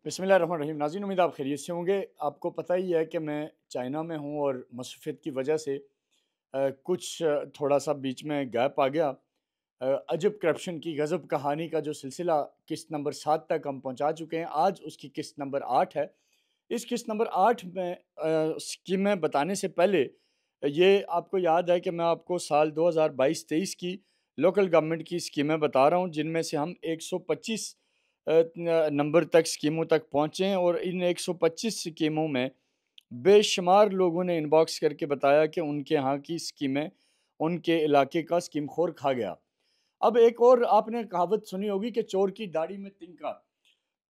बिस्मिल्लाहिर्रहमानिर्रहीम। नाज़रीन, उम्मीद आप खैरियत से होंगे। आपको पता ही है कि मैं चाइना में हूँ और मसरूफ़ियत की वजह से थोड़ा-सा बीच में गैप आ गया। अजब करप्शन की गज़ब कहानी का जो सिलसिला किस्त नंबर 7 तक हम पहुँचा चुके हैं, आज उसकी किस्त नंबर 8 है। इस किस्त नंबर 8 में स्कीमें बताने से पहले ये आपको याद है कि मैं आपको साल 2022-23 की लोकल गवर्नमेंट की स्कीमें बता रहा हूँ, जिनमें से हम 125 नंबर तक स्कीमों तक पहुँचे हैं और इन 125 स्कीमों में बेशुमार लोगों ने इनबॉक्स करके बताया कि उनके यहाँ की स्कीमें उनके इलाके का स्कीम खोर खा गया। अब एक और आपने कहावत सुनी होगी कि चोर की दाढ़ी में तिनका।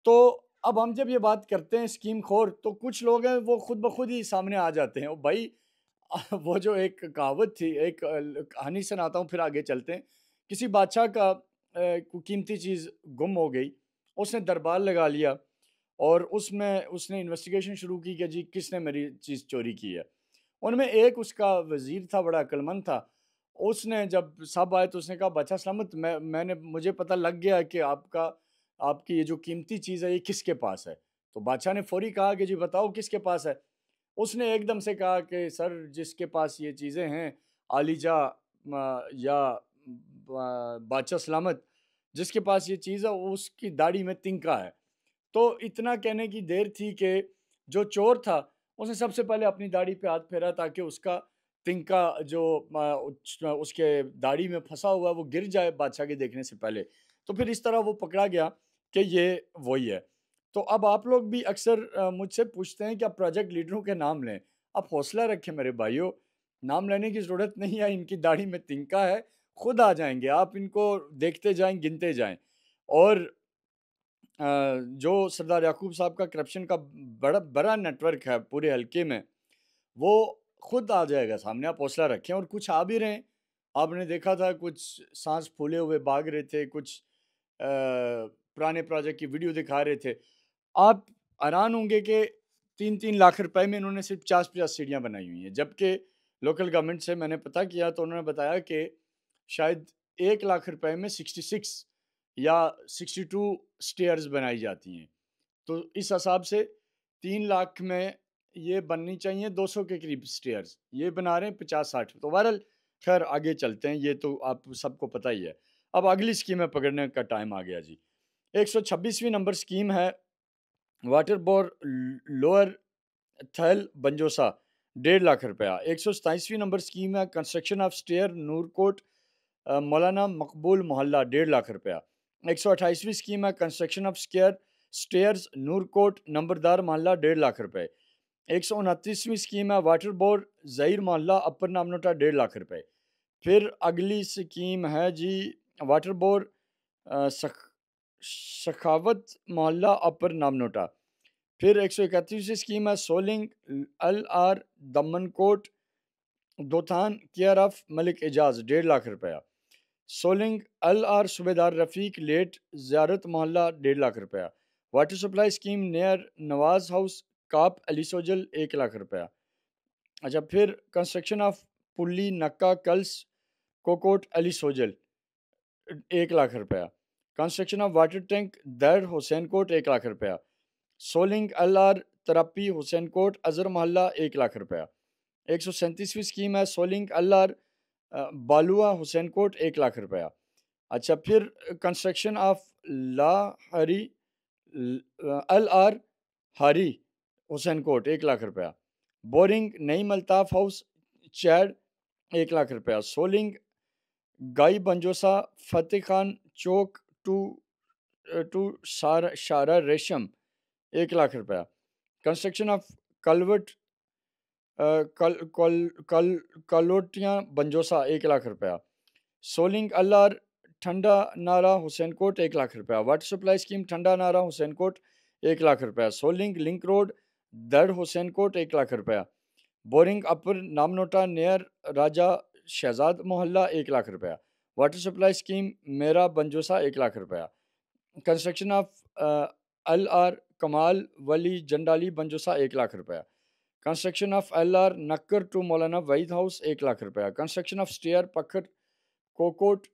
तो अब हम जब ये बात करते हैं स्कीम खोर, तो कुछ लोग हैं वो खुद ब खुद ही सामने आ जाते हैं। ओ भाई, वो जो एक कहावत थी, एक कहानी सुनाता हूँ फिर आगे चलते हैं। किसी बादशाह का कोई कीमती चीज़ गुम हो गई। उसने दरबार लगा लिया और उसमें उसने इन्वेस्टिगेशन शुरू की कि जी किसने मेरी चीज़ चोरी की है। उनमें एक उसका वज़ीर था, बड़ा अक्लमंद था। उसने जब सब आए तो उसने कहा, बादशाह सलामत, मैंने मुझे पता लग गया कि आपकी ये जो कीमती चीज़ है ये किसके पास है। तो बादशाह ने फ़ौरी कहा कि जी बताओ किसके पास है। उसने एकदम से कहा कि सर, जिसके पास ये चीज़ें हैं, आलिजा या बादशाह सलामत, जिसके पास ये चीज़ है उसकी दाढ़ी में तिनका है। तो इतना कहने की देर थी कि जो चोर था उसने सबसे पहले अपनी दाढ़ी पे हाथ फेरा ताकि उसका तिनका जो उसके दाढ़ी में फंसा हुआ है वो गिर जाए बादशाह के देखने से पहले। तो फिर इस तरह वो पकड़ा गया कि ये वही है। तो अब आप लोग भी अक्सर मुझसे पूछते हैं कि आप प्रोजेक्ट लीडरों के नाम लें। आप हौसला रखें मेरे भाइयों, नाम लेने की ज़रूरत नहीं है। इनकी दाढ़ी में तिनका है, खुद आ जाएँगे। आप इनको देखते जाएँ, गिनते जाएँ। और जो सरदार याकूब साहब का करप्शन का बड़ा बड़ा नेटवर्क है पूरे हल्के में, वो खुद आ जाएगा सामने। आप हौसला रखें और कुछ आ भी रहे हैं। आपने देखा था कुछ साँस फूले हुए भाग रहे थे, कुछ पुराने प्रोजेक्ट की वीडियो दिखा रहे थे। आप हैरान होंगे कि 3-3 लाख रुपए में इन्होंने सिर्फ़ 50-50 सीढ़ियाँ बनाई हुई हैं। जबकि लोकल गवर्नमेंट से मैंने पता किया तो उन्होंने बताया कि शायद 1 लाख रुपए में 66 या 62 स्टेयर्स बनाई जाती हैं। तो इस हिसाब से 3 लाख में ये बननी चाहिए 200 के करीब स्टेयर्स। ये बना रहे हैं 50-60। तो बहरहाल ख़ैर आगे चलते हैं, ये तो आप सबको पता ही है। अब अगली स्कीमें पकड़ने का टाइम आ गया जी। 126वीं नंबर स्कीम है वाटर लोअर थैल बंजोसा, 1.5 लाख रुपया। 127वीं नंबर स्कीम है कंस्ट्रक्शन ऑफ स्टेयर नूरकोट मौलाना मकबूल मोहल्ला, 1.5 लाख रुपया। 128वीं स्कीम है कंस्ट्रक्शन ऑफ स्टेयर्स नूरकोट नंबरदार मोहल्ला, 1.5 लाख रुपए। 129वीं स्कीम है वाटर बोर जहीर मोहल्ला अपर नामनोटा, 1.5 लाख रुपए। फिर अगली स्कीम है जी वाटर बोर सखावत मोहल्ला अपर नामनोटा। फिर 131वीं स्कीम है soling L R Damankot Dothan care of Malik Ejaz, 1.5 lakh रुपया। सोलिंग अल आर सूबेदार रफ़ीक लेट ज़ियारत मोहल्ला, 1.5 लाख रुपया। Water supply scheme near Nawaz house काप अली सोजल, 1 लाख रुपया। अच्छा, फिर कंस्ट्रक्शन ऑफ पुली नक्का कल्स कोकोट अली सोजल, 1 लाख रुपया। कंस्ट्रक्शन ऑफ वाटर टैंक दर हुसैन कोट, 1 लाख रुपया। सोलिंग अल आर तरप्पी हुसैन कोट अजहर मोहल्ला, 1 लाख रुपया। 137वीं स्कीम है soling L R Balua Hussain Kot, 1 lakh रुपया। अच्छा, फिर कंस्ट्रक्शन ऑफ ला हरी अल आर हरी हुसैन कोट, 1 लाख रुपया। बोरिंग नई मल्ताफ हाउस चैड, 1 लाख रुपया। सोलिंग गाई बंजोसा फतेह खान चौक टू टू शारा रेशम, 1 लाख रुपया। कंस्ट्रक्शन ऑफ कलवट कल कल कल कलोटियाँ बंजोसा, 1 लाख रुपया। सोलिंग अल्लार ठंडा नारा हुसैन कोट, 1 लाख रुपया। वाटर सप्लाई स्कीम ठंडा नारा हुसैन कोट, 1 लाख रुपया। सोलिंग लिंक रोड दर हुसैन कोट, 1 लाख रुपया। बोरिंग अपर नामनोटा नियर राजा शहजाद मोहल्ला, 1 लाख रुपया। वाटर सप्लाई स्कीम मेरा बंजोसा, 1 लाख रुपया। कंस्ट्रक्शन ऑफ अल आर कमाल वली जंडाली बंजोसा, 1 लाख रुपया। Construction of L R Nakkar to Maulana Waheed house, 1 lakh रुपया। Construction of stair Pakhar Kokot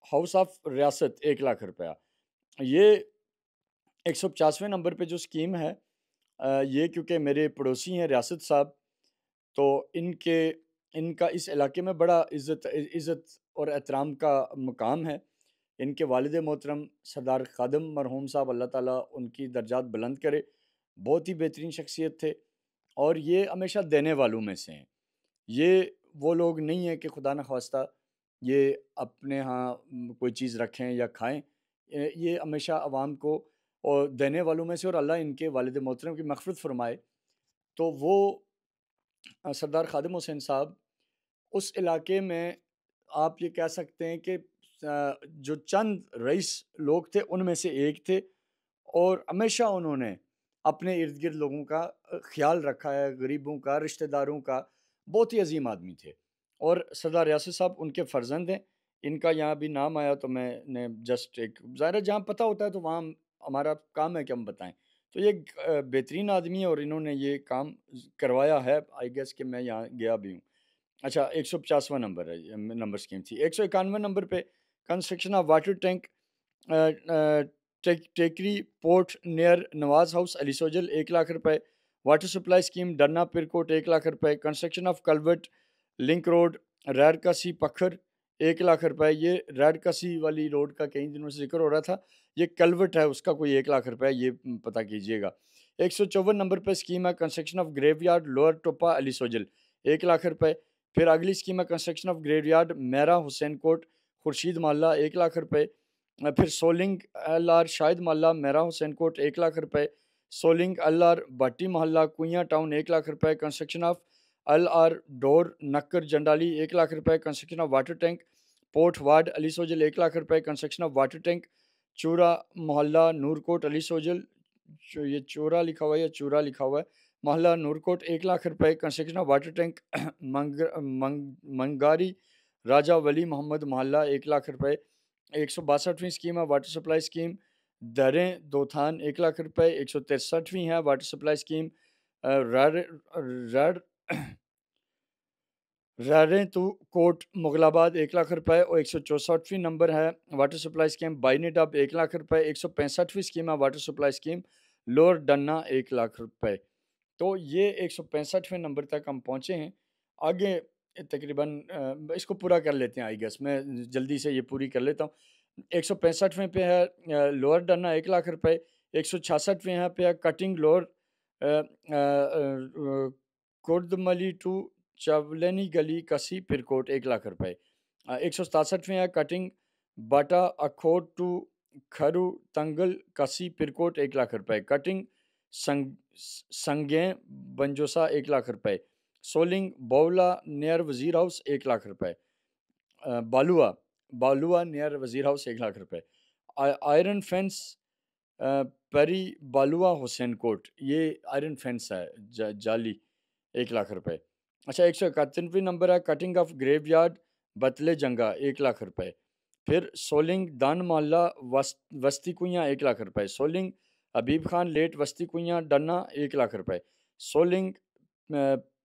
house of Riyasat, 1 lakh रुपया। ये 150वें नंबर पे जो स्कीम है, ये क्योंकि मेरे पड़ोसी हैं रियासत साहब, तो इनका इस इलाके में बड़ा इज़्ज़त और एहतराम का मकाम है। इनके वालिद मोहतरम सरदार ख़ादम मरहूम साहब, अल्लाह ताला उनकी दर्जात बुलंद करे, बहुत ही बेहतरीन शख्सियत थे और ये हमेशा देने वालों में से हैं। ये वो लोग नहीं हैं कि खुदा न ख़वास्ता ये अपने यहाँ कोई चीज़ रखें या खाएँ। ये हमेशा आवाम को और देने वालों में से, और अल्लाह इनके वालिद मोहतरम की मग़फ़िरत फ़रमाए। तो वो सरदार ख़ादिम हुसैन साहब उस इलाके में, आप ये कह सकते हैं कि जो चंद रईस लोग थे उनमें से एक थे, और हमेशा उन्होंने अपने इर्द-गिर्द लोगों का ख़्याल रखा है, गरीबों का, रिश्तेदारों का। बहुत ही अज़ीम आदमी थे और सरदार यासिर साहब उनके फ़र्ज़ंद हैं। इनका यहाँ भी नाम आया तो मैंने जस्ट एक, ज़ाहिर है जहाँ पता होता है तो वहाँ हमारा काम है कि हम बताएँ। तो ये एक बेहतरीन आदमी है और इन्होंने ये काम करवाया है, आई गेस कि मैं यहाँ गया भी हूँ। अच्छा, 150वां नंबर है, ये नंबर स्कीम थी। 191 नंबर पे कंस्ट्रक्शन ऑफ वाटर टैंक अ टेकरी पोर्ट नियर नवाज़ हाउस अली सोजल, 1 लाख रुपए। Water supply scheme Danna Pirkot, 1 lakh रुपए। Construction of culvert link road रैडकासी पखर, 1 लाख रुपए। ये रैडकासी वाली रोड का कई दिनों से ज़िक्र हो रहा था। ये कल्वर्ट है, उसका कोई 1 लाख रुपए, ये पता कीजिएगा। 154 नंबर पे स्कीम है कंस्ट्रक्शन ऑफ ग्रेवयार्ड लोअर टोपा अली सोजल, 1 लाख रुपए। फिर अगली स्कीम है कंस्ट्रक्शन ऑफ ग्रेवयार्ड मेरा हुसैन कोट खुर्शीद मोहल्ला, 1 लाख रुपए। फिर सोलिंग एल.आर. शाहिद मोहल्ला मेरा हुसैन कोट, 1 लाख रुपए। Soling LR. भट्टी मोहल्ला कुइयाँ टाउन, 1 लाख रुपए। Construction of L R. डोर नक्कर जंडाली, 1 लाख रुपए। कंस्ट्रक्शन ऑफ वाटर टैंक पोर्ट वार्ड अली सोजल, 1 लाख रुपए। कंस्ट्रक्शन ऑफ वाटर टैंक चूरा मोहल्ला नूरकोट अली सोजल, ये चोरा लिखा हुआ है या चूरा लिखा हुआ है, मोहल्ला नूरकोट, 1 लाख रुपए। Construction of water tank Mangari Raja Wali Mohammad मोहल्ला, 1 लाख रुपए। 162वीं स्कीम है वाटर सप्लाई स्कीम दरें दोथान, 1 लाख रुपए। 163वीं है वाटर सप्लाई स्कीम रेड रेड तो कोट मुगलाबाद, 1 लाख रुपए। और 164वीं नंबर है वाटर सप्लाई स्कीम बाइनेडब, 1 लाख रुपए। 165वीं स्कीम है water supply scheme lower Danna, 1 lakh रुपए। तो ये 165वें नंबर तक हम पहुँचे हैं। आगे तकरीबन इसको पूरा कर लेते हैं, आई गेस मैं जल्दी से ये पूरी कर लेता हूँ। 165वें पे है लोअर डन्ना, 1 लाख रुपए। 166वें यहाँ पे है कटिंग लोअर कुर्दमली टू चवलनी गली कसी पिरकोट, 1 लाख रुपए। 167वें है कटिंग बाटा अखोट टू खरू तंगल कसी पिरकोट, 1 लाख रुपए। कटिंग संग संगें बंजोसा, 1 लाख रुपए। सोलिंग बौला नियर वजीर हाउस, 1 लाख रुपए। बालुआ बालुआ नियर वजीर हाउस, 1 लाख रुपए। आयरन फेंस परी बालुआ हुसैन कोट, ये आयरन फेंस है जाली, 1 लाख रुपए। अच्छा, 171वीं नंबर है कटिंग ऑफ ग्रेवयार्ड बतले जंगा, 1 लाख रुपए। फिर सोलिंग दान मोहल्ला वस्ती कुइयाँ, 1 लाख रुपए। सोलिंग हबीब खान लेट वस्ती कुइयाँ डन्ना, 1 लाख रुपए। सोलिंग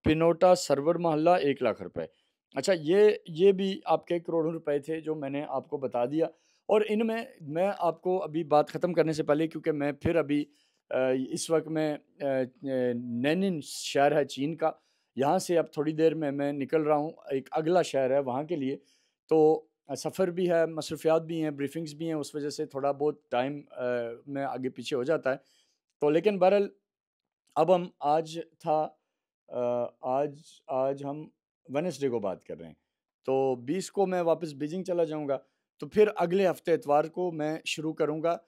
पिनोटा सरवर मोहल्ला, 1 लाख रुपए। अच्छा, ये भी आपके करोड़ों रुपए थे जो मैंने आपको बता दिया। और इनमें मैं आपको अभी बात ख़त्म करने से पहले, क्योंकि मैं फिर अभी इस वक्त मैं नैनिन शहर है चीन का, यहाँ से अब थोड़ी देर में मैं निकल रहा हूँ, एक अगला शहर है वहाँ के लिए। तो सफ़र भी है, मसरूफ़ियात भी हैं, ब्रीफिंग्स भी हैं, उस वजह से थोड़ा बहुत टाइम में आगे पीछे हो जाता है। तो लेकिन बहरहाल अब हम आज था आज आज हम वेडनेसडे को बात कर रहे हैं। तो 20 को मैं वापस बीजिंग चला जाऊँगा। तो फिर अगले हफ़्ते इतवार को मैं शुरू करूँगा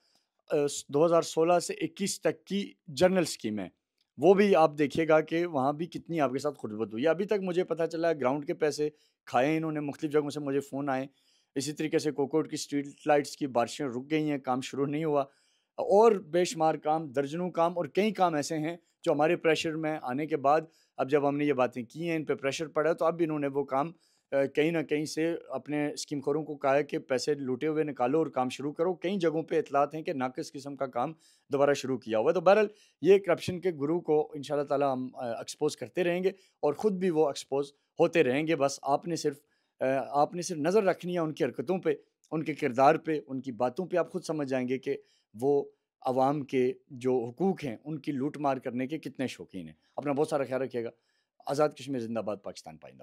2016 से 21 तक की जनरल स्कीमें। वो भी आप देखिएगा कि वहाँ भी कितनी आपके साथ खुरदुबद हुई है। अभी तक मुझे पता चला है ग्राउंड के पैसे खाए इन्होंने, मुख्तलिफ़ जगहों से मुझे फ़ोन आए। इसी तरीके से कोकोट की स्ट्रीट लाइट्स की बारिशें रुक गई हैं, काम शुरू नहीं हुआ। और बेशुमार काम, दर्जनों काम और कई काम ऐसे हैं जो हमारे प्रेशर में आने के बाद, अब जब हमने ये बातें की हैं, इन पे प्रेशर पड़ा है, तो अब इन्होंने वो काम कहीं न कहीं से अपने स्कीम खोरों को कहा है कि पैसे लूटे हुए निकालो और काम शुरू करो। कई जगहों पे इत्तलात हैं कि नाक़िस किस्म का काम दोबारा शुरू किया हुआ है। तो बहरहाल ये करप्शन के गुरु को इंशाअल्लाह ताला हम एक्सपोज़ करते रहेंगे और ख़ुद भी वो एक्सपोज़ होते रहेंगे। बस आपने सिर्फ़ नज़र रखनी है उनकी हरकतों पे, उनके किरदार पे, उनकी बातों पे आप ख़ुद समझ जाएँगे कि वो अवाम के जो हुकूक हैं उनकी लूट मार करने के कितने शौकीन हैं। अपना बहुत सारा ख्याल रखिएगा। आज़ाद कश्मीर जिंदाबाद, पाकिस्तान पाइंदा।